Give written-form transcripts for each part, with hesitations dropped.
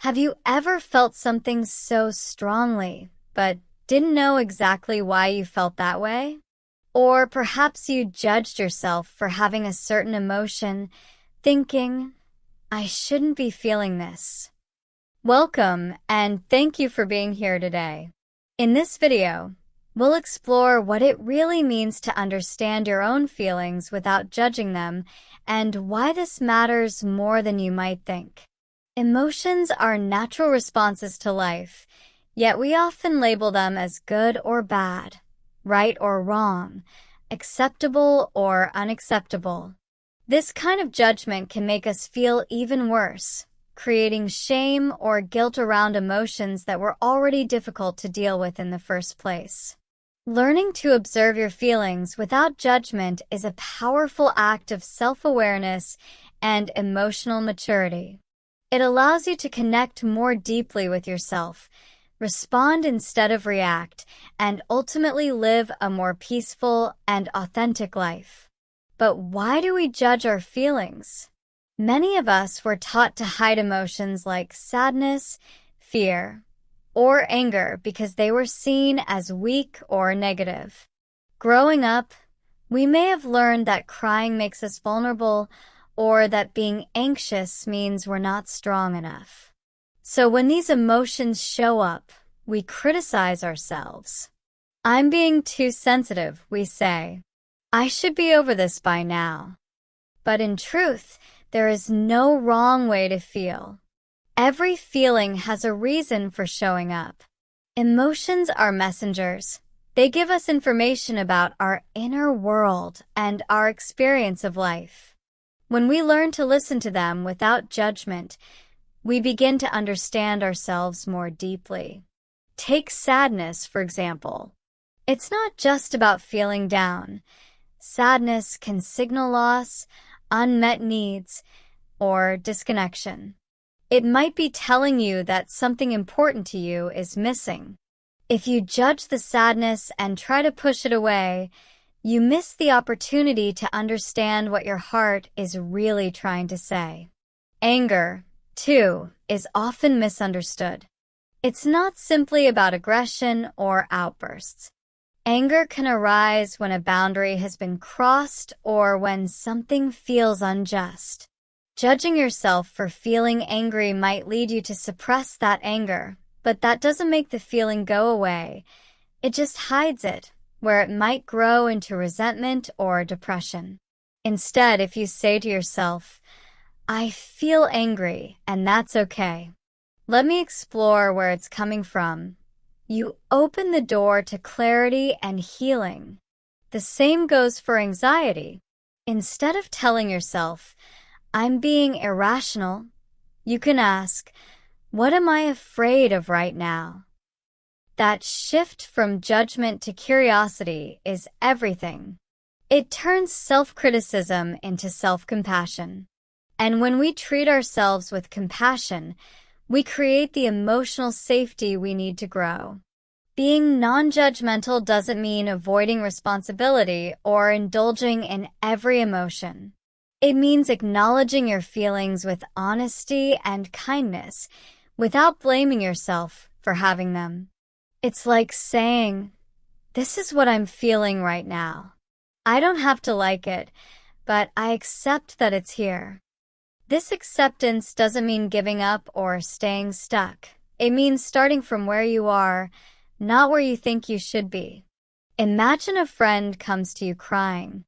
Have you ever felt something so strongly, but didn't know exactly why you felt that way? Or perhaps you judged yourself for having a certain emotion, thinking, I shouldn't be feeling this. Welcome, and thank you for being here today. In this video, we'll explore what it really means to understand your own feelings without judging them, and why this matters more than you might think. Emotions are natural responses to life, yet we often label them as good or bad, right or wrong, acceptable or unacceptable. This kind of judgment can make us feel even worse, creating shame or guilt around emotions that were already difficult to deal with in the first place. Learning to observe your feelings without judgment is a powerful act of self-awareness and emotional maturity. It allows you to connect more deeply with yourself, respond instead of react, and ultimately live a more peaceful and authentic life. But why do we judge our feelings? Many of us were taught to hide emotions like sadness, fear, or anger because they were seen as weak or negative. Growing up, we may have learned that crying makes us vulnerable, or that being anxious means we're not strong enough. So when these emotions show up, we criticize ourselves. I'm being too sensitive, we say. I should be over this by now. But in truth, there is no wrong way to feel. Every feeling has a reason for showing up. Emotions are messengers. They give us information about our inner world and our experience of life. When we learn to listen to them without judgment, we begin to understand ourselves more deeply. Take sadness, for example. It's not just about feeling down. Sadness can signal loss, unmet needs, or disconnection. It might be telling you that something important to you is missing. If you judge the sadness and try to push it away, you miss the opportunity to understand what your heart is really trying to say. Anger, too, is often misunderstood. It's not simply about aggression or outbursts. Anger can arise when a boundary has been crossed or when something feels unjust. Judging yourself for feeling angry might lead you to suppress that anger, but that doesn't make the feeling go away. It just hides it, where it might grow into resentment or depression. Instead, if you say to yourself, I feel angry, and that's okay. Let me explore where it's coming from. You open the door to clarity and healing. The same goes for anxiety. Instead of telling yourself, I'm being irrational, you can ask, what am I afraid of right now? That shift from judgment to curiosity is everything. It turns self-criticism into self-compassion. And when we treat ourselves with compassion, we create the emotional safety we need to grow. Being non-judgmental doesn't mean avoiding responsibility or indulging in every emotion. It means acknowledging your feelings with honesty and kindness without blaming yourself for having them. It's like saying, this is what I'm feeling right now. I don't have to like it, but I accept that it's here. This acceptance doesn't mean giving up or staying stuck. It means starting from where you are, not where you think you should be. Imagine a friend comes to you crying.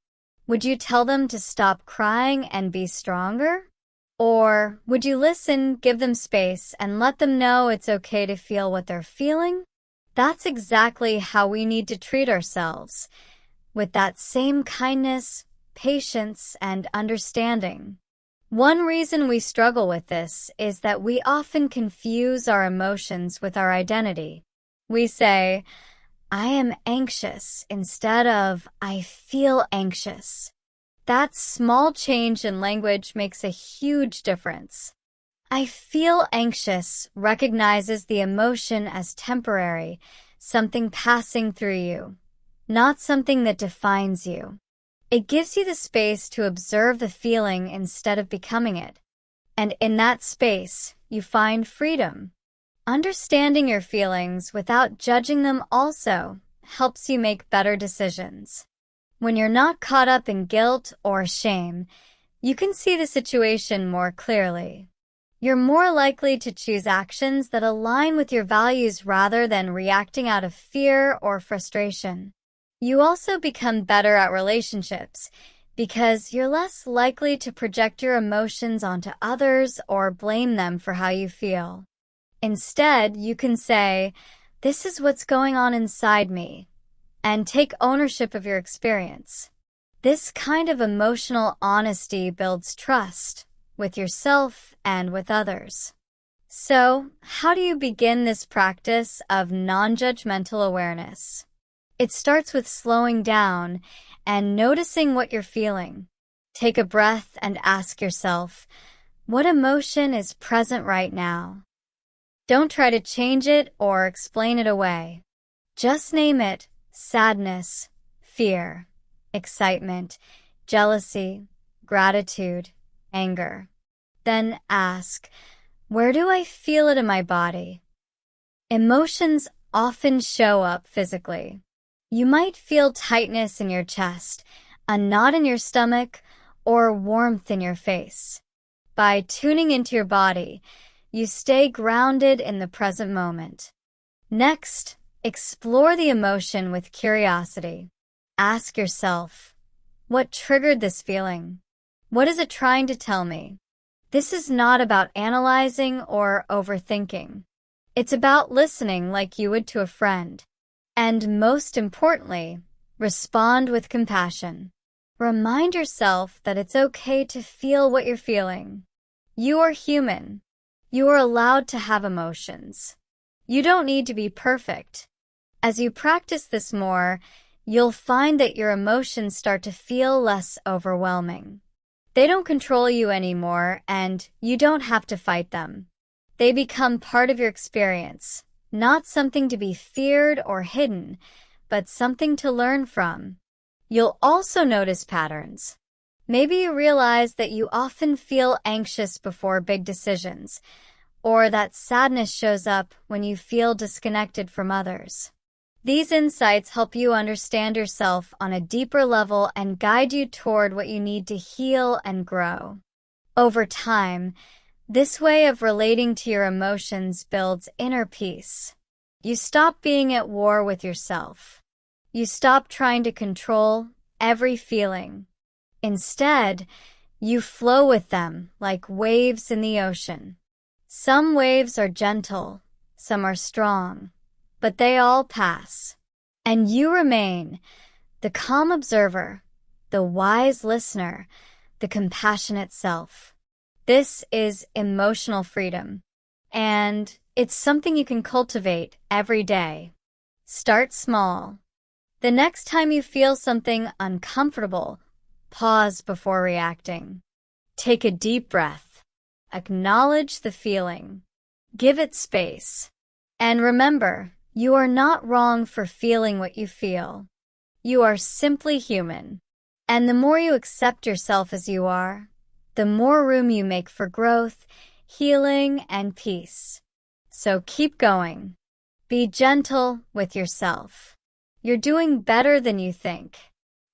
Would you tell them to stop crying and be stronger? Or would you listen, give them space, and let them know it's okay to feel what they're feeling? That's exactly how we need to treat ourselves, with that same kindness, patience, and understanding. One reason we struggle with this is that we often confuse our emotions with our identity. We say, I am anxious instead of I feel anxious. That small change in language makes a huge difference. I feel anxious recognizes the emotion as temporary, something passing through you, not something that defines you. It gives you the space to observe the feeling instead of becoming it. And in that space, you find freedom. Understanding your feelings without judging them also helps you make better decisions. When you're not caught up in guilt or shame, you can see the situation more clearly. You're more likely to choose actions that align with your values rather than reacting out of fear or frustration. You also become better at relationships because you're less likely to project your emotions onto others or blame them for how you feel. Instead, you can say, "This is what's going on inside me," and take ownership of your experience. This kind of emotional honesty builds trust with yourself and with others. So, how do you begin this practice of non-judgmental awareness? It starts with slowing down and noticing what you're feeling. Take a breath and ask yourself, what emotion is present right now? Don't try to change it or explain it away. Just name it: sadness, fear, excitement, jealousy, gratitude, anger. Then ask, where do I feel it in my body? Emotions often show up physically. You might feel tightness in your chest, a knot in your stomach, or warmth in your face. By tuning into your body, you stay grounded in the present moment. Next, explore the emotion with curiosity. Ask yourself, what triggered this feeling? What is it trying to tell me? This is not about analyzing or overthinking. It's about listening like you would to a friend. And most importantly, respond with compassion. Remind yourself that it's okay to feel what you're feeling. You are human. You are allowed to have emotions. You don't need to be perfect. As you practice this more, you'll find that your emotions start to feel less overwhelming. They don't control you anymore, and you don't have to fight them. They become part of your experience, not something to be feared or hidden, but something to learn from. You'll also notice patterns. Maybe you realize that you often feel anxious before big decisions, or that sadness shows up when you feel disconnected from others. These insights help you understand yourself on a deeper level and guide you toward what you need to heal and grow. Over time, this way of relating to your emotions builds inner peace. You stop being at war with yourself. You stop trying to control every feeling. Instead, you flow with them like waves in the ocean. Some waves are gentle, some are strong, but they all pass. And you remain the calm observer, the wise listener, the compassionate self. This is emotional freedom, and it's something you can cultivate every day. Start small. The next time you feel something uncomfortable, pause before reacting. Take a deep breath. Acknowledge the feeling. Give it space. And remember, you are not wrong for feeling what you feel. You are simply human. And the more you accept yourself as you are, the more room you make for growth, healing, and peace. So keep going. Be gentle with yourself. You're doing better than you think.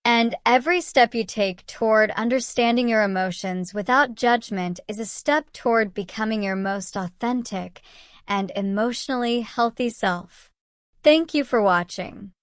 And every step you take toward understanding your emotions without judgment is a step toward becoming your most authentic and emotionally healthy self. Thank you for watching.